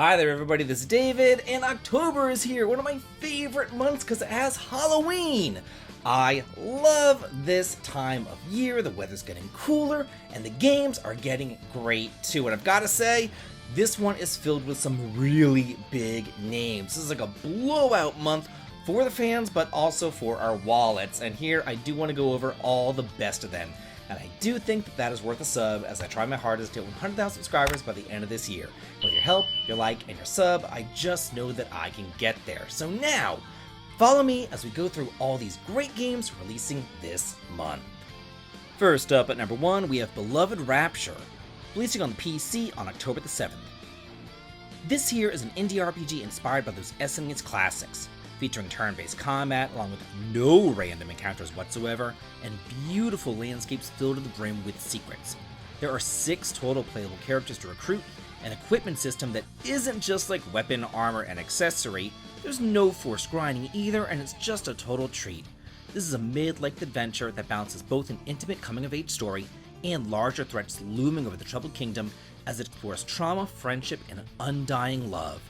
Hi there everybody, this is David, and October is here, one of my favorite months because it has Halloween! I love this time of year, the weather's getting cooler, and the games are getting great too, and I've got to say, this one is filled with some really big names. This is like a blowout month for the fans, but also for our wallets, and here I do want to go over all the best of them. And I do think that that is worth a sub as I try my hardest to hit 100,000 subscribers by the end of this year. With your help, your like, and your sub, I just know that I can get there. So now, follow me as we go through all these great games releasing this month. First up at number 1, we have beloved Rapture, releasing on the PC on October the 7th. This here is an indie RPG inspired by those SNES classics, featuring turn-based combat along with no random encounters whatsoever, and beautiful landscapes filled to the brim with secrets. There are 6 total playable characters to recruit, an equipment system that isn't just like weapon, armor, and accessory. There's no forced grinding either, and it's just a total treat. This is a mid-length adventure that balances both an intimate coming-of-age story and larger threats looming over the troubled kingdom as it explores trauma, friendship, and an undying love.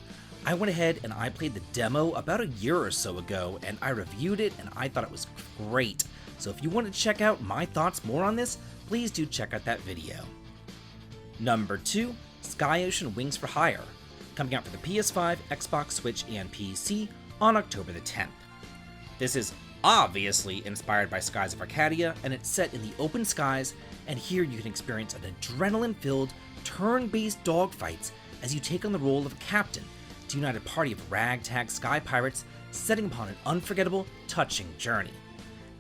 I went ahead and I played the demo about a year or so ago, and I reviewed it and I thought it was great. So if you want to check out my thoughts more on this, please do check out that video. Number 2, Sky Ocean Wings for Hire, coming out for the PS5, Xbox, Switch, and PC on October the 10th. This is obviously inspired by Skies of Arcadia, and it's set in the open skies, and here you can experience an adrenaline-filled, turn-based dogfights as you take on the role of a captain to unite a party of ragtag sky pirates setting upon an unforgettable, touching journey.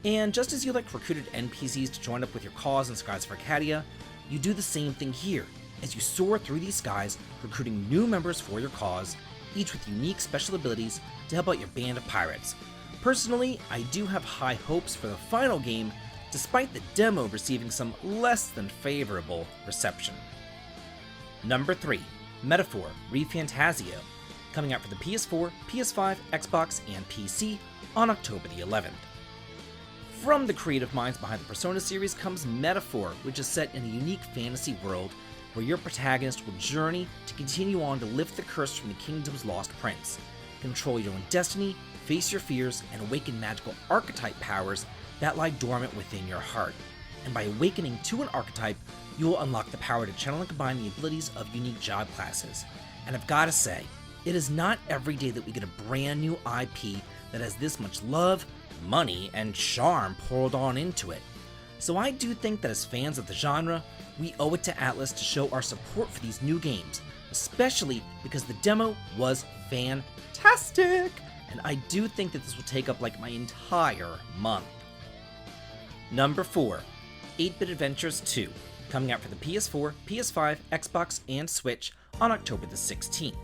And just as you like recruited NPCs to join up with your cause in Skies of Arcadia, you do the same thing here, as you soar through these skies, recruiting new members for your cause, each with unique special abilities to help out your band of pirates. Personally, I do have high hopes for the final game, despite the demo receiving some less than favorable reception. Number 3, Metaphor ReFantazio, coming out for the PS4, PS5, Xbox, and PC on October the 11th. From the creative minds behind the Persona series comes Metaphor, which is set in a unique fantasy world where your protagonist will journey to continue on to lift the curse from the kingdom's lost prince, control your own destiny, face your fears, and awaken magical archetype powers that lie dormant within your heart. And by awakening to an archetype, you will unlock the power to channel and combine the abilities of unique job classes. And I've gotta say, it is not every day that we get a brand new IP that has this much love, money, and charm poured on into it. So I do think that as fans of the genre, we owe it to Atlus to show our support for these new games, especially because the demo was fantastic, and I do think that this will take up like my entire month. Number 4, 8-Bit Adventures 2, coming out for the PS4, PS5, Xbox, and Switch on October the 16th.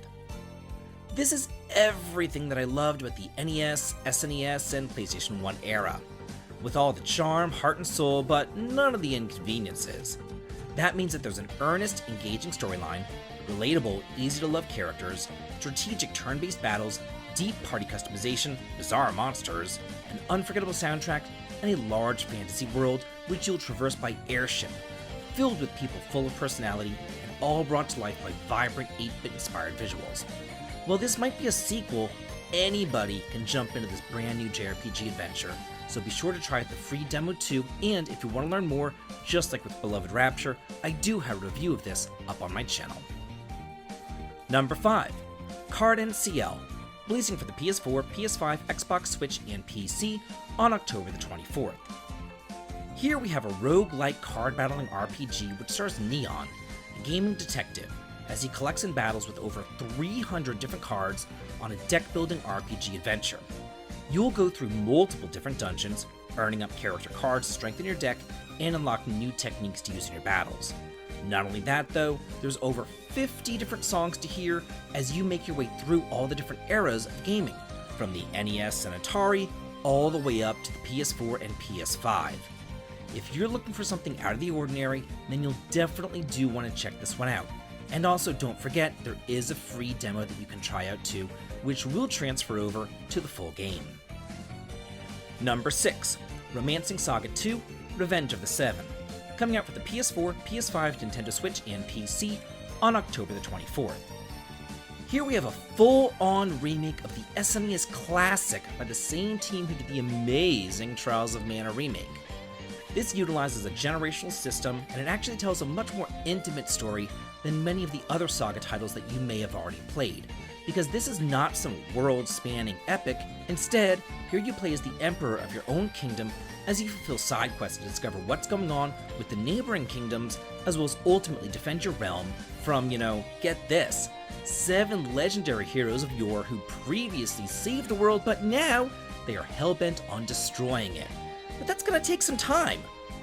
This is everything that I loved about the NES, SNES, and PlayStation 1 era, with all the charm, heart, and soul, but none of the inconveniences. That means that there's an earnest, engaging storyline, relatable, easy-to-love characters, strategic turn-based battles, deep party customization, bizarre monsters, an unforgettable soundtrack, and a large fantasy world which you'll traverse by airship, filled with people full of personality, and all brought to life by vibrant 8-bit inspired visuals. While this might be a sequel, anybody can jump into this brand new jrpg adventure, so be sure to try out the free demo too, and if you want to learn more, just like with beloved Rapture, I do have a review of this up on my channel. Number 5, Card-en-Ciel, releasing for the PS4, PS5, Xbox, Switch, and PC on October the 24th. Here we have a roguelike card battling RPG which stars Neon, a gaming detective, as he collects and battles with over 300 different cards on a deck-building RPG adventure. You'll go through multiple different dungeons, earning up character cards to strengthen your deck, and unlocking new techniques to use in your battles. Not only that though, there's over 50 different songs to hear as you make your way through all the different eras of gaming, from the NES and Atari, all the way up to the PS4 and PS5. If you're looking for something out of the ordinary, then you'll definitely do want to check this one out. And also don't forget, there is a free demo that you can try out too, which will transfer over to the full game. Number 6, Romancing Saga 2, Revenge of the Seven, coming out for the PS4, PS5, Nintendo Switch, and PC on October the 24th. Here we have a full-on remake of the SNES classic by the same team who did the amazing Trials of Mana remake. This utilizes a generational system, and it actually tells a much more intimate story than many of the other SaGa titles that you may have already played, because this is not some world-spanning epic. Instead, here you play as the emperor of your own kingdom as you fulfill side quests to discover what's going on with the neighboring kingdoms, as well as ultimately defend your realm from, get this, 7 legendary heroes of yore who previously saved the world, but now they are hell-bent on destroying it. But that's gonna take some time,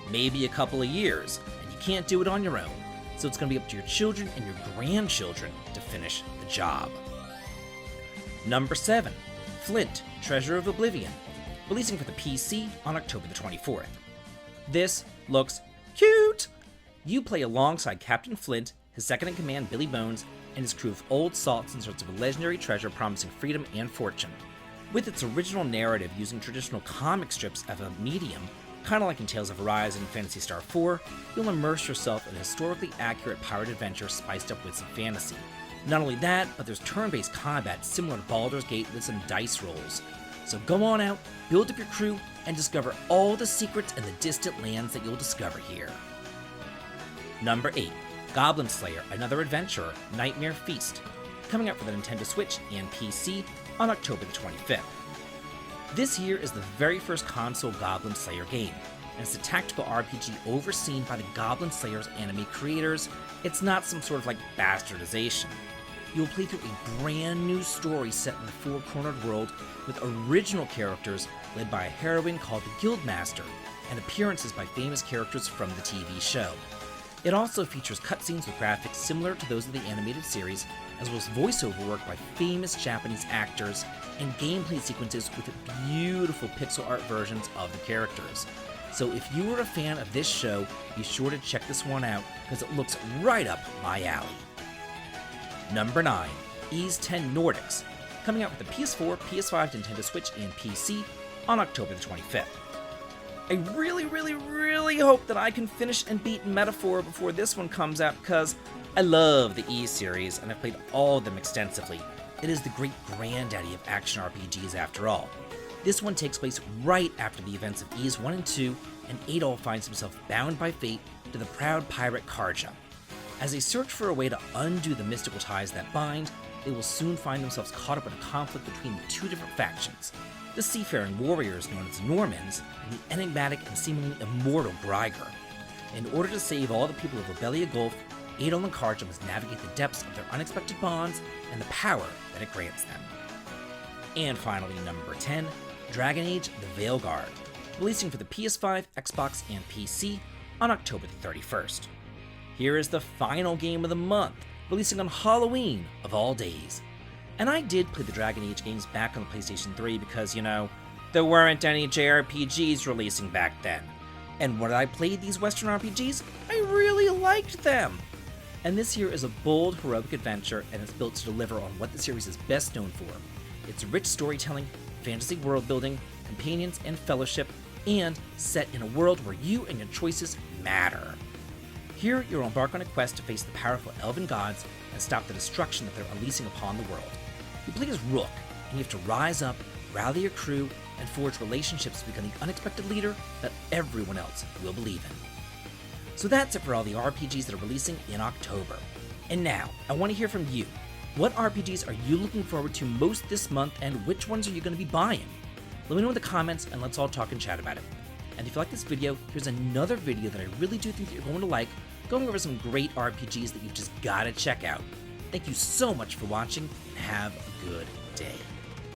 maybe a couple of years, and you can't do it on your own. So it's gonna be up to your children and your grandchildren to finish the job. Number 7, Flint, Treasure of Oblivion, releasing for the PC on October the 24th. This looks cute! You play alongside Captain Flint, his second-in-command Billy Bones, and his crew of old salts in search of a legendary treasure promising freedom and fortune. With its original narrative using traditional comic strips as a medium, kind of like in Tales of Arise and Phantasy Star 4, you'll immerse yourself in a historically accurate pirate adventure spiced up with some fantasy. Not only that, but there's turn-based combat similar to Baldur's Gate with some dice rolls. So go on out, build up your crew, and discover all the secrets and the distant lands that you'll discover here. Number 8, Goblin Slayer, Another Adventurer, Nightmare Feast, coming out for the Nintendo Switch and PC on October the 25th. This here is the very first console Goblin Slayer game, and it's a tactical RPG overseen by the Goblin Slayer's anime creators. It's not some sort of bastardization. You'll play through a brand new story set in a four-cornered world with original characters led by a heroine called the Guildmaster, and appearances by famous characters from the TV show. It also features cutscenes with graphics similar to those of the animated series, as well as voiceover work by famous Japanese actors, and gameplay sequences with beautiful pixel art versions of the characters. So if you were a fan of this show, be sure to check this one out, because it looks right up my alley. Number 9, Ys 10 Nordics, coming out with the PS4, PS5, Nintendo Switch, and PC on October the 25th. I really hope that I can finish and beat Metaphor before this one comes out, because I love the Ys series, and I've played all of them extensively. It is the great granddaddy of action RPGs after all. This one takes place right after the events of Ys 1 and 2, and Adolf finds himself bound by fate to the proud pirate Karja. As they search for a way to undo the mystical ties that bind, they will soon find themselves caught up in a conflict between the two different factions, the seafaring warriors known as Normans, and the enigmatic and seemingly immortal Greiger. In order to save all the people of Lobelia Gulf, Adol and Karja must navigate the depths of their unexpected bonds and the power that it grants them. And finally, number 10, Dragon Age: The Veilguard, releasing for the PS5, Xbox, and PC on October the 31st. Here is the final game of the month, releasing on Halloween of all days. And I did play the Dragon Age games back on the PlayStation 3 because, there weren't any jrpgs releasing back then. And when I played these Western RPGs, I really liked them. And this here is a bold, heroic adventure, and it's built to deliver on what the series is best known for. It's rich storytelling, fantasy world building, companions and fellowship, and set in a world where you and your choices matter. Here, you'll embark on a quest to face the powerful elven gods and stop the destruction that they're unleashing upon the world. You play as Rook, and you have to rise up, rally your crew, and forge relationships to become the unexpected leader that everyone else will believe in. So that's it for all the RPGs that are releasing in October. And now, I want to hear from you. What RPGs are you looking forward to most this month, and which ones are you going to be buying? Let me know in the comments, and let's all talk and chat about it. And if you like this video, here's another video that I really do think that you're going to like, going over some great RPGs that you've just got to check out. Thank you so much for watching, and have a good day.